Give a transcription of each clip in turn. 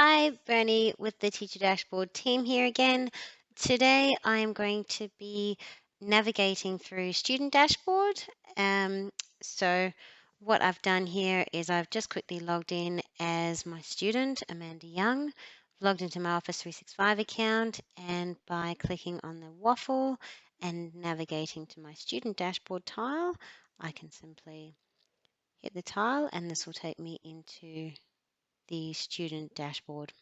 Hi, Bernie with the Teacher Dashboard team here again. Today I am going to be navigating through Student Dashboard. So what I've done here is I've just quickly logged in as my student, Amanda Young, logged into my Office 365 account, and by clicking on the waffle and navigating to my Student Dashboard tile, I can simply hit the tile and this will take me into the Student Dashboard.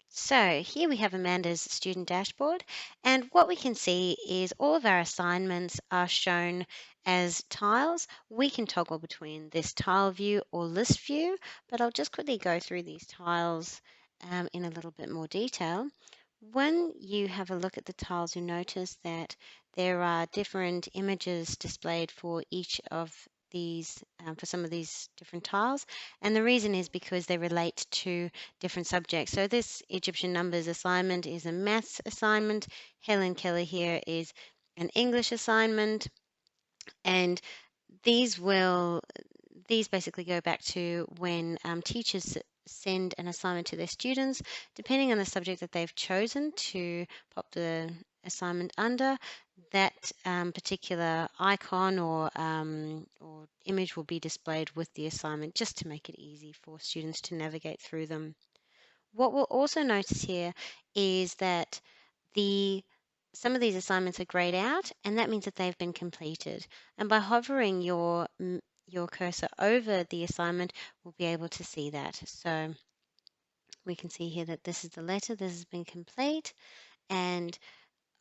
So here we have Amanda's student dashboard, and what we can see is all of our assignments are shown as tiles. We can toggle between this tile view or list view, but I'll just quickly go through these tiles in a little bit more detail. When you have a look at the tiles, you'll notice that there are different images displayed for each of these, for some of these different tiles, and the reason is because they relate to different subjects. So this Egyptian numbers assignment is a maths assignment. Helen Keller here is an English assignment, and these will these basically go back to when teachers send an assignment to their students, depending on the subject that they've chosen to pop the assignment under. That particular icon or image will be displayed with the assignment just to make it easy for students to navigate through them. What we'll also notice here is that some of these assignments are grayed out, and that means that they've been completed. And by hovering your cursor over the assignment, we'll be able to see that. So we can see here that this is the letter, this has been complete, and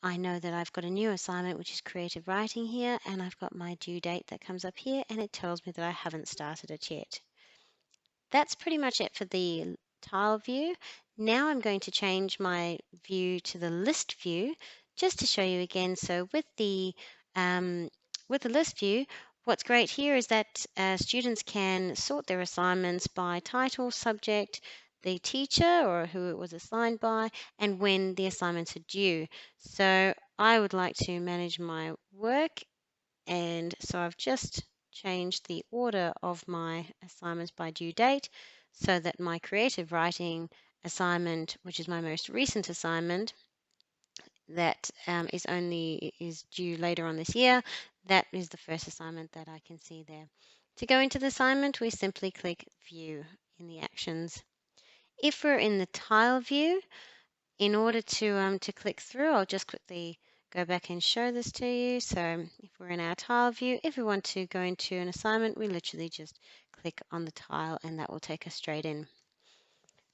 I know that I've got a new assignment, which is creative writing here, and I've got my due date that comes up here, and it tells me that I haven't started it yet. That's pretty much it for the tile view. Now I'm going to change my view to the list view just to show you again. So with the list view, what's great here is that students can sort their assignments by title, subject, the teacher or who it was assigned by, and when the assignments are due. So I would like to manage my work, and so I've just changed the order of my assignments by due date so that my creative writing assignment, which is my most recent assignment, that is due later on this year, that is the first assignment that I can see there. To go into the assignment, we simply click View in the Actions. If we're in the Tile view, in order to click through, I'll just quickly go back and show this to you. So if we're in our tile view, if we want to go into an assignment, we literally just click on the tile and that will take us straight in.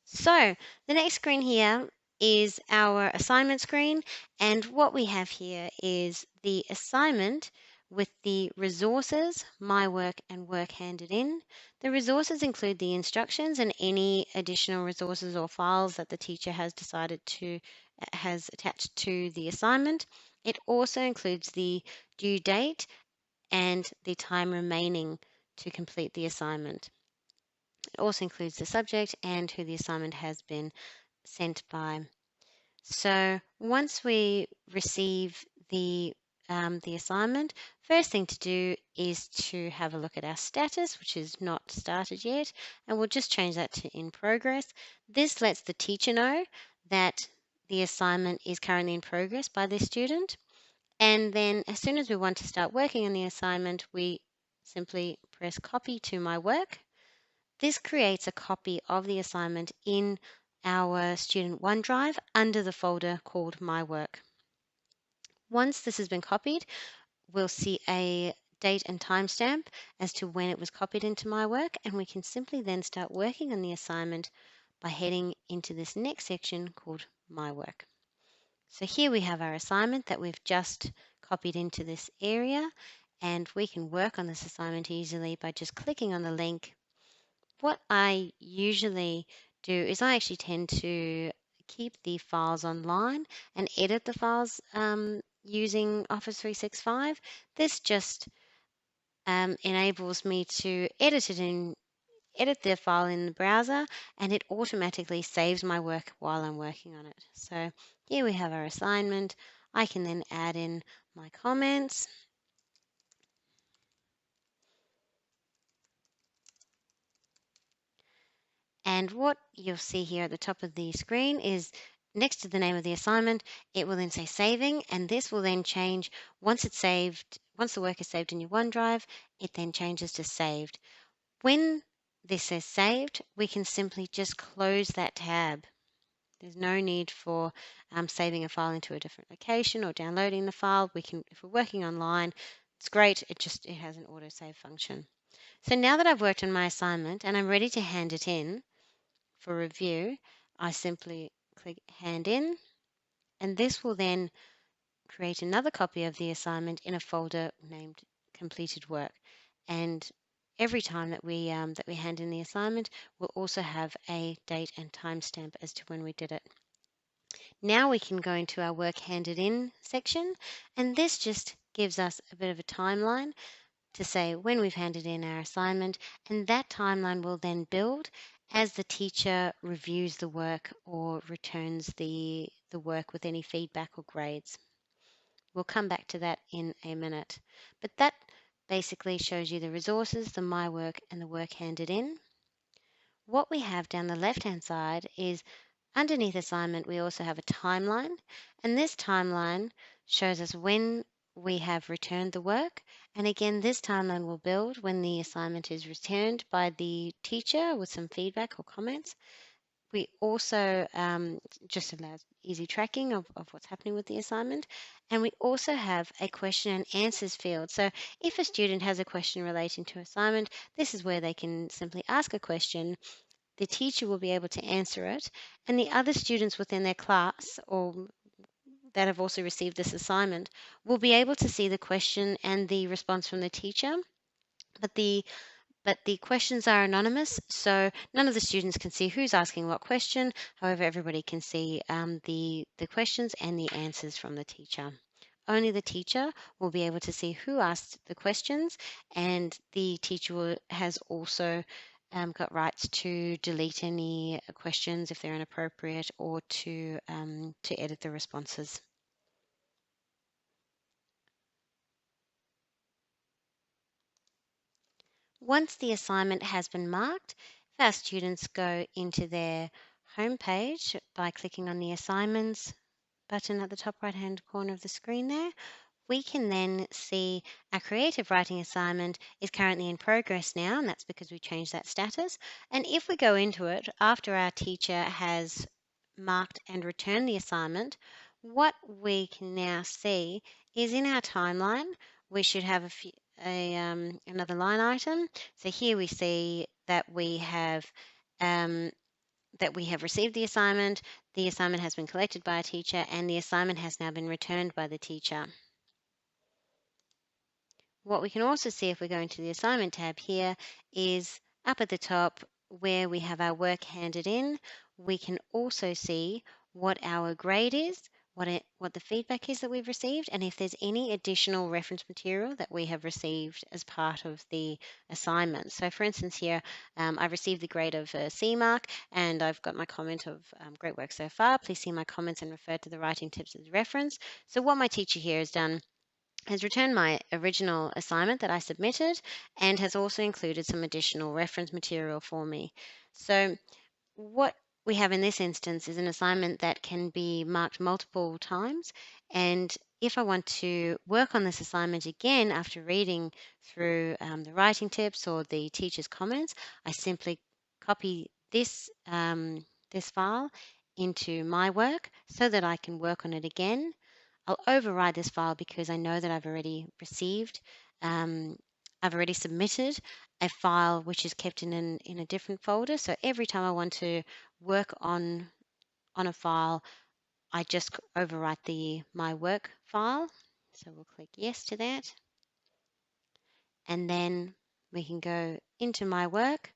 So the next screen here is our assignment screen, and what we have here is the assignment with the resources, my work and work handed in. The resources include the instructions and any additional resources or files that the teacher has attached to the assignment. It also includes the due date and the time remaining to complete the assignment. It also includes the subject and who the assignment has been sent by. So once we receive the assignment, first thing to do is to have a look at our status, which is not started yet, and we'll just change that to in progress. This lets the teacher know that the assignment is currently in progress by the student. And then as soon as we want to start working on the assignment, we simply press copy to my work. This creates a copy of the assignment in our Student OneDrive under the folder called My Work. Once this has been copied, we'll see a date and timestamp as to when it was copied into My Work, and we can simply then start working on the assignment by heading into this next section called My Work. So here we have our assignment that we've just copied into this area, and we can work on this assignment easily by just clicking on the link. What I usually do is I actually tend to keep the files online and edit the files using Office 365. This just enables me to edit the file in the browser, and it automatically saves my work while I'm working on it. So here we have our assignment. I can then add in my comments. And what you'll see here at the top of the screen is next to the name of the assignment, it will then say saving, and this will then change once it's saved. Once the work is saved in your OneDrive, it then changes to saved. When this says saved, we can simply just close that tab. There's no need for saving a file into a different location or downloading the file. We can, if we're working online, it's great. It has an autosave function. So now that I've worked on my assignment and I'm ready to hand it in for review, I simply click hand in, and this will then create another copy of the assignment in a folder named completed work. And every time that we hand in the assignment, we'll also have a date and timestamp as to when we did it. Now we can go into our work handed in section, and this just gives us a bit of a timeline to say when we've handed in our assignment, and that timeline will then build as the teacher reviews the work or returns the work with any feedback or grades. We'll come back to that in a minute. But that basically shows you the resources, the My Work, and the work handed in. What we have down the left-hand side is underneath assignment, we also have a timeline, and this timeline shows us when we have returned the work. And again, this timeline will build when the assignment is returned by the teacher with some feedback or comments. We also just allows easy tracking of what's happening with the assignment. And we also have a question and answers field. So if a student has a question relating to assignment, this is where they can simply ask a question. The teacher will be able to answer it, and the other students within their class or that have also received this assignment will be able to see the question and the response from the teacher. But the questions are anonymous, so none of the students can see who's asking what question. However, everybody can see the questions and the answers from the teacher. Only the teacher will be able to see who asked the questions, and the teacher has also got rights to delete any questions if they're inappropriate or to edit the responses. Once the assignment has been marked, if our students go into their home page by clicking on the assignments button at the top right hand corner of the screen there, we can then see our creative writing assignment is currently in progress now, and that's because we changed that status. And if we go into it after our teacher has marked and returned the assignment, what we can now see is in our timeline, we should have another line item. So here we see that we have received the assignment has been collected by a teacher, and the assignment has now been returned by the teacher. What we can also see if we go into the assignment tab here is up at the top where we have our work handed in, we can also see what our grade is, what the feedback is that we've received, and if there's any additional reference material that we have received as part of the assignment. So for instance here, I've received the grade of C mark, and I've got my comment of great work so far. Please see my comments and refer to the writing tips as reference. So what my teacher here has done has returned my original assignment that I submitted and has also included some additional reference material for me. So what we have in this instance is an assignment that can be marked multiple times, and if I want to work on this assignment again after reading through the writing tips or the teacher's comments, I simply copy this file into my work so that I can work on it again. I'll override this file because I know that I've already submitted a file which is kept in a different folder. So every time I want to work on a file, I just overwrite my work file. So we'll click yes to that. And then we can go into my work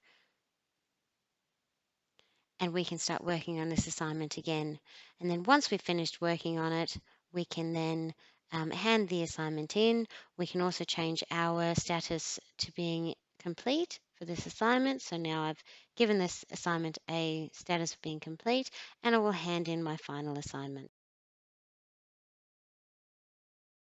and we can start working on this assignment again. And then once we've finished working on it, we can then hand the assignment in. We can also change our status to being complete for this assignment. So now I've given this assignment a status of being complete, and I will hand in my final assignment.